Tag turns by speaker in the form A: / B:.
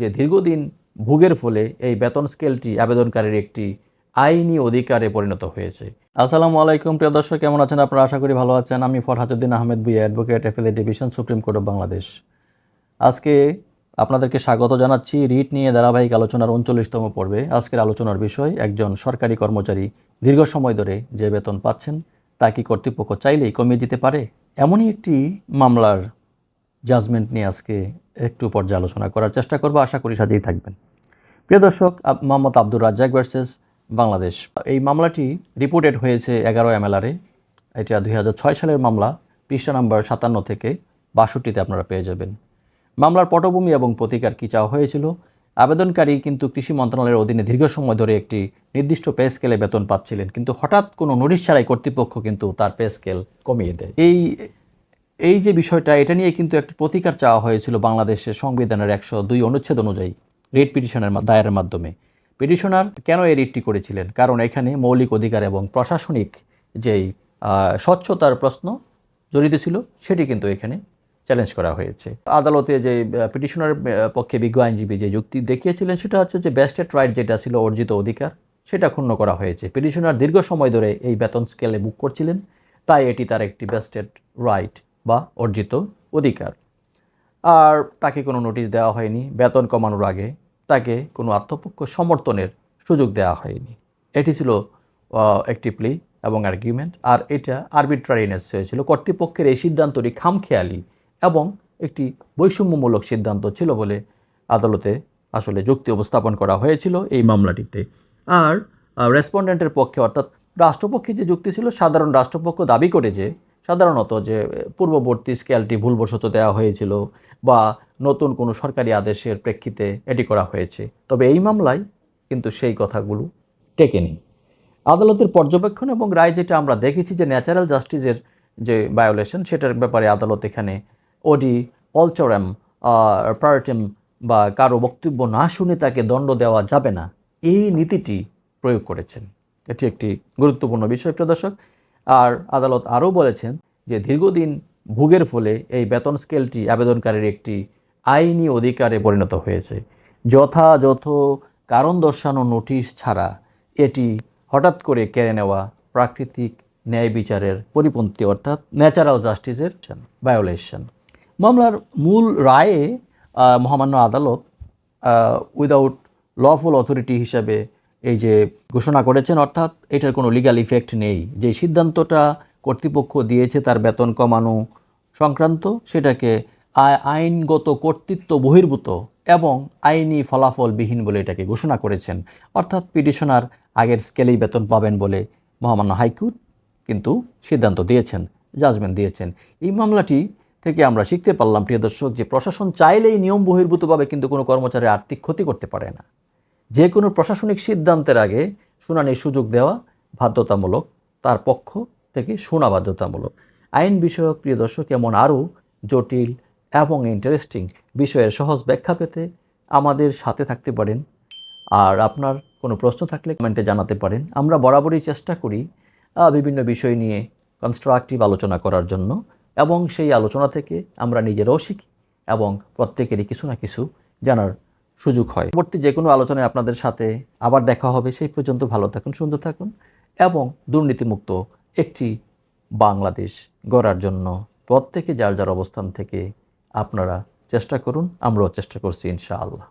A: যে দীর্ঘদিন ভোগের ফলে এই বেতন স্কেলটি আবেদনকারীর একটি আইনি অধিকারে পরিণত হয়েছে। আসসালামু আলাইকুম প্রিয় দর্শক, কেমন আছেন আপনারা? আশা করি ভালো আছেন। আমি Farhaduddin Ahmed Bhuiyan, advocate, appellate division, supreme court of Bangladesh. আজকে আপনাদেরকে স্বাগত জানাচ্ছি রিট নিয়ে ধারাবাহিক আলোচনার 39তম পর্বে। আজকের আলোচনার বিষয়, একজন সরকারি কর্মচারী দীর্ঘ সময় ধরে যে বেতন পাচ্ছেন তা কি কর্তৃপক্ষ চাইলেই কমিয়ে দিতে পারে? এমনই একটি মামলার জাজমেন্ট নিয়ে আজকে একটু পর্যালোচনা করার চেষ্টা করব। আশা করি সাথেই থাকবেন। প্রিয় দর্শক, মোহাম্মদ আব্দুর রাজ্জাক ভার্সেস বাংলাদেশ। এই মামলাটি রিপোর্টেড হয়েছে 11 MLR-এ। এটা 2006 সালের মামলা। পৃষ্ঠা নাম্বার 57 থেকে 62-তে আপনারা পেয়ে যাবেন। মামলার পটভূমি এবং প্রতিকার কী চাওয়া হয়েছিল? আবেদনকারী কিন্তু কৃষি মন্ত্রণালয়ের অধীনে দীর্ঘ সময় ধরে একটি নির্দিষ্ট পে স্কেলে বেতন পাচ্ছিলেন, কিন্তু হঠাৎ কোনো নোটিশ ছাড়াই কর্তৃপক্ষ কিন্তু তার পে স্কেল কমিয়ে দেয়। এই যে বিষয়টা, এটা নিয়ে কিন্তু একটি প্রতিকার চাওয়া হয়েছিল বাংলাদেশের সংবিধানের 102 অনুচ্ছেদ অনুযায়ী রিট পিটিশনের দায়েরের মাধ্যমে। পিটিশনার কেন এই রিটটি করেছিলেন? কারণ এখানে মৌলিক অধিকার এবং প্রশাসনিক যেই স্বচ্ছতার প্রশ্ন জড়িত ছিল, সেটি কিন্তু এখানে চ্যালেঞ্জ করা হয়েছে। আদালতে যে পিটিশনারের পক্ষে বিজ্ঞ আইনজীবী যে যুক্তি দেখিয়েছিলেন সেটা হচ্ছে যে বেস্টেড রাইট যেটা ছিল, অর্জিত অধিকার, সেটা ক্ষুণ্ণ করা হয়েছে। পিটিশনার দীর্ঘ সময় ধরে এই বেতন স্কেলে বুক করছিলেন, তাই এটি তার একটি বেস্টেড রাইট বা অর্জিত অধিকার। আর তাকে কোনো নোটিশ দেওয়া হয়নি। বেতন কমানোর আগে তাকে কোনো আত্মপক্ষ সমর্থনের সুযোগ দেওয়া হয়নি। এটি ছিল একটি প্লি এবং আর্গুমেন্ট। আর এটা আরবিট্রারিনেস হয়েছিল। কর্তৃপক্ষের এই সিদ্ধান্তটি খামখেয়ালি এবং একটি বৈষম্যমূলক সিদ্ধান্ত ছিল বলে আদালতে আসলে যুক্তি উপস্থাপন করা হয়েছিল এই মামলাটিতে। আর রেসপন্ডেন্টের পক্ষে অর্থাৎ রাষ্ট্রপক্ষে যে যুক্তি ছিল, সাধারণ রাষ্ট্রপক্ষ দাবি করে যে সাধারণত যে পূর্ববর্তী স্কেলটি ভুলবশত দেওয়া হয়েছিল বা নতুন কোনো সরকারি আদেশের প্রেক্ষিতে এটি করা হয়েছে। তবে এই মামলায় কিন্তু সেই কথাগুলো টেকেনি। আদালতের পর্যবেক্ষণ এবং রায় যেটা আমরা দেখেছি যে ন্যাচারাল জাস্টিসের যে ভায়োলেশন, সেটার ব্যাপারে আদালত এখানে ওডি অলচরাম প্রায়োরিটিম বা কারো বক্তব্য না শুনে তাকে দণ্ড দেওয়া যাবে না, এই নীতিটি প্রয়োগ করেছেন। এটি একটি গুরুত্বপূর্ণ বিষয় প্রিয় দর্শক। আর আদালত আরও বলেছেন যে দীর্ঘদিন ভোগের ফলে এই বেতন স্কেলটি আবেদনকারীর একটি আইনি অধিকারে পরিণত হয়েছে। যথাযথ কারণ দর্শানো নোটিশ ছাড়া এটি হঠাৎ করে কেড়ে নেওয়া প্রাকৃতিক ন্যায় বিচারের পরিপন্থী, অর্থাৎ ন্যাচারাল জাস্টিসের ভায়োলেশন। মামলার মূল রায়ে মহামান্য আদালত উইদাউট লফুল অথরিটি হিসাবে এই যে ঘোষণা করেছেন, অর্থাৎ এটার কোনো লিগ্যাল ইফেক্ট নেই। যে সিদ্ধান্তটা কর্তৃপক্ষ দিয়েছে তার বেতন কমানো সংক্রান্ত, সেটাকে আইনগত কর্তৃত্ব বহির্ভূত এবং আইনি ফলাফলবিহীন বলে এটাকে ঘোষণা করেছেন। অর্থাৎ পিটিশনার আগের স্কেলেই বেতন পাবেন বলে মহামান্য হাইকোর্ট কিন্তু সিদ্ধান্ত দিয়েছেন, জাজমেন্ট দিয়েছেন। এই মামলাটি থেকে আমরা শিখতে পারলাম প্রিয় দর্শক যে প্রশাসন চাইলেই নিয়ম বহির্ভূতভাবে কিন্তু কোনো কর্মচারীর আর্থিক ক্ষতি করতে পারে না। যে কোনো প্রশাসনিক সিদ্ধান্তের আগে শুনানির সুযোগ দেওয়া বাধ্যতামূলক, তার পক্ষ থেকে শোনা বাধ্যতামূলক। আইন বিষয়ক প্রিয় দর্শক এমন আরও জটিল এবং ইন্টারেস্টিং বিষয়ের সহজ ব্যাখ্যা পেতে আমাদের সাথে থাকতে পারেন। আর আপনার কোনো প্রশ্ন থাকলে কমেন্টে জানাতে পারেন। আমরা বরাবরই চেষ্টা করি বিভিন্ন বিষয় নিয়ে কনস্ট্রাকটিভ আলোচনা করার জন্য, এবং সেই আলোচনা থেকে আমরা নিজেরাও শিখি এবং প্রত্যেকেরই কিছু না কিছু জানার সুযোগ হয়। পরবর্তী যে কোনো আলোচনায় আপনাদের সাথে আবার দেখা হবে। সেই পর্যন্ত ভালো থাকুন, সুন্দর থাকুন এবং দুর্নীতিমুক্ত একটি বাংলাদেশ গড়ার জন্য প্রত্যেকে যার যার অবস্থান থেকে আপনারা চেষ্টা করুন। আমরাও চেষ্টা করছি ইনশাআল্লাহ।